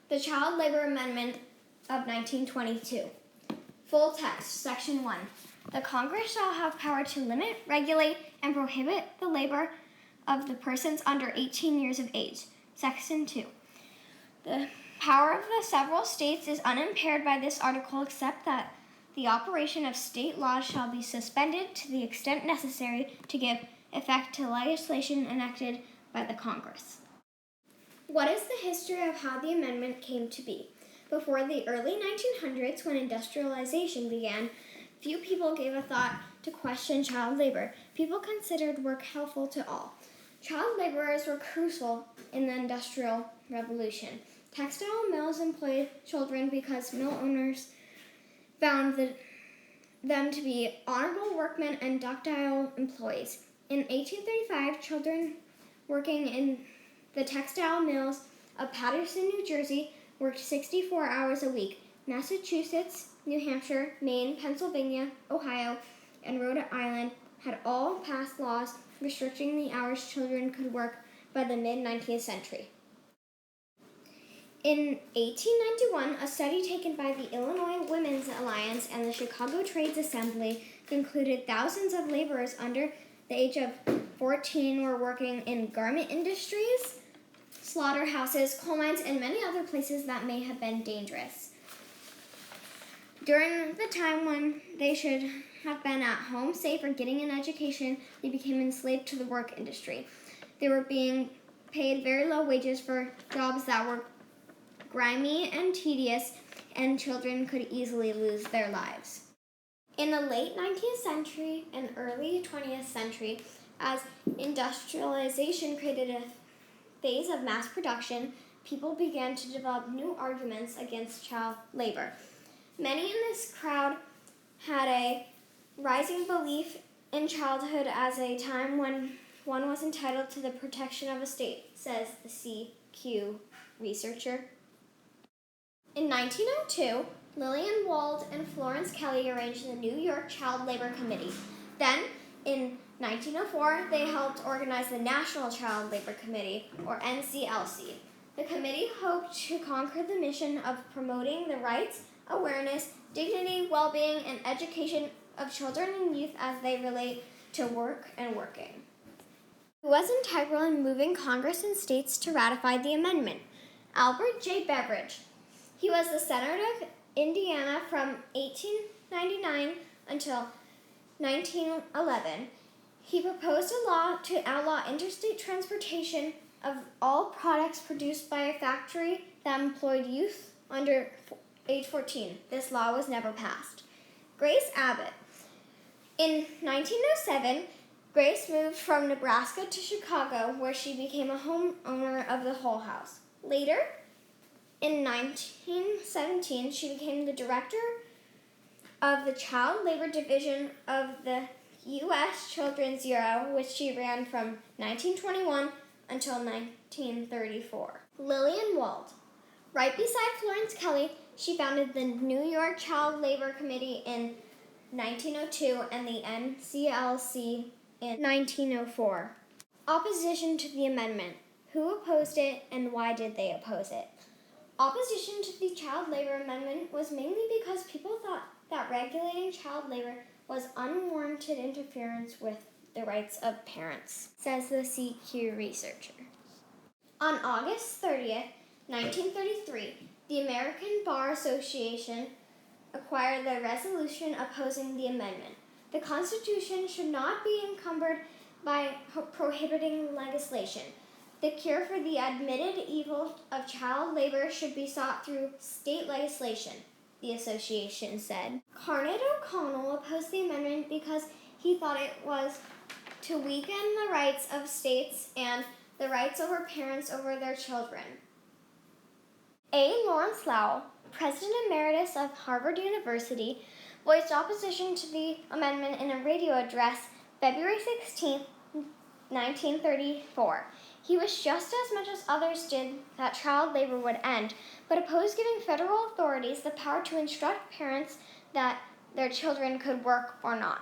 The Child Labor Amendment of 1922. Full text, Section 1. The Congress shall have power to limit, regulate, and prohibit the labor of the persons under 18 years of age. Section 2. The power of the several states is unimpaired by this article except that the operation of state laws shall be suspended to the extent necessary to give effect to legislation enacted by the Congress. What is the history of how the amendment came to be? Before the early 1900s, when industrialization began, few people gave a thought to question child labor. People considered work helpful to all. Child laborers were crucial in the Industrial Revolution. Textile mills employed children because mill owners found them to be honorable workmen and docile employees. In 1835, children working in the textile mills of Paterson, New Jersey, worked 64 hours a week. Massachusetts, New Hampshire, Maine, Pennsylvania, Ohio, and Rhode Island had all passed laws restricting the hours children could work by the mid-19th century. In 1891, a study taken by the Illinois Women's Alliance and the Chicago Trades Assembly concluded thousands of laborers under the age of 14 were working in garment industries, slaughterhouses, coal mines, and many other places that may have been dangerous. During the time when they should have been at home, safe, or getting an education, they became enslaved to the work industry. They were being paid very low wages for jobs that were grimy and tedious, and children could easily lose their lives. In the late 19th century and early 20th century, as industrialization created a phase of mass production, people began to develop new arguments against child labor. Many in this crowd had a rising belief in childhood as a time when one was entitled to the protection of a state, says the CQ researcher. In 1902, Lillian Wald and Florence Kelley arranged the New York Child Labor Committee. Then, in 1904, they helped organize the National Child Labor Committee, or NCLC. The committee hoped to conquer the mission of promoting the rights, awareness, dignity, well-being, and education of children and youth as they relate to work and working. Who was integral in moving Congress and states to ratify the amendment? Albert J. Beveridge. He was the Senator of Indiana from 1899 until 1911. He proposed a law to outlaw interstate transportation of all products produced by a factory that employed youth under age 14. This law was never passed. Grace Abbott. In 1907, Grace moved from Nebraska to Chicago, where she became a homeowner of the Hull House. Later, in 1917, she became the director of the Child Labor Division of the U.S. Children's Bureau, which she ran from 1921 until 1934. Lillian Wald. Right beside Florence Kelley, she founded the New York Child Labor Committee in 1902 and the NCLC in 1904. Opposition to the amendment. Who opposed it and why did they oppose it? Opposition to the Child Labor Amendment was mainly because people thought that regulating child labor was unwarranted interference with the rights of parents, says the CQ researcher. On August 30th, 1933, the American Bar Association acquired the resolution opposing the amendment. The Constitution should not be encumbered by prohibiting legislation. The cure for the admitted evil of child labor should be sought through state legislation, the association said. Carnot O'Connell opposed the amendment because he thought it was to weaken the rights of states and the rights over parents over their children. A. Lawrence Lowell, President Emeritus of Harvard University, voiced opposition to the amendment in a radio address February 16, 1934. He wished just as much as others did that child labor would end, but opposed giving federal authorities the power to instruct parents that their children could work or not.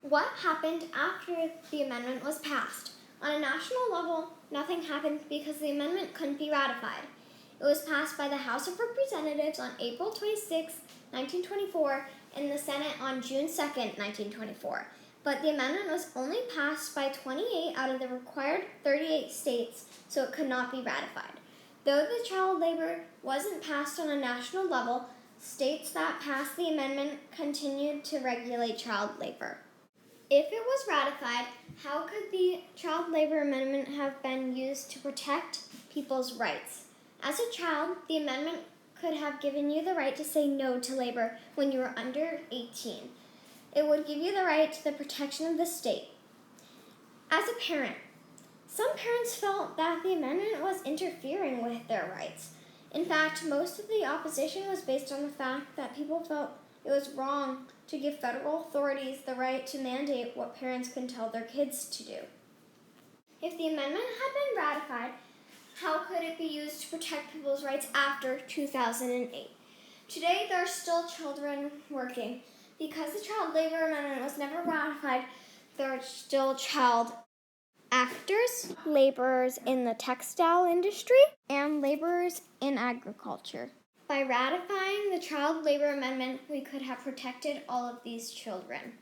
What happened after the amendment was passed? On a national level, nothing happened because the amendment couldn't be ratified. It was passed by the House of Representatives on April 26, 1924, and the Senate on June 2, 1924. But the amendment was only passed by 28 out of the required 38 states, so it could not be ratified. Though the child labor wasn't passed on a national level, states that passed the amendment continued to regulate child labor. If it was ratified, how could the child labor amendment have been used to protect people's rights? As a child, the amendment could have given you the right to say no to labor when you were under 18. It would give you the right to the protection of the state. As a parent, some parents felt that the amendment was interfering with their rights. In fact, most of the opposition was based on the fact that people felt it was wrong to give federal authorities the right to mandate what parents can tell their kids to do. If the amendment had been ratified, how could it be used to protect people's rights after 2008? Today, there are still children working. Because the child labor amendment was never ratified, there are still child actors, laborers in the textile industry, and laborers in agriculture. By ratifying the child labor amendment, we could have protected all of these children.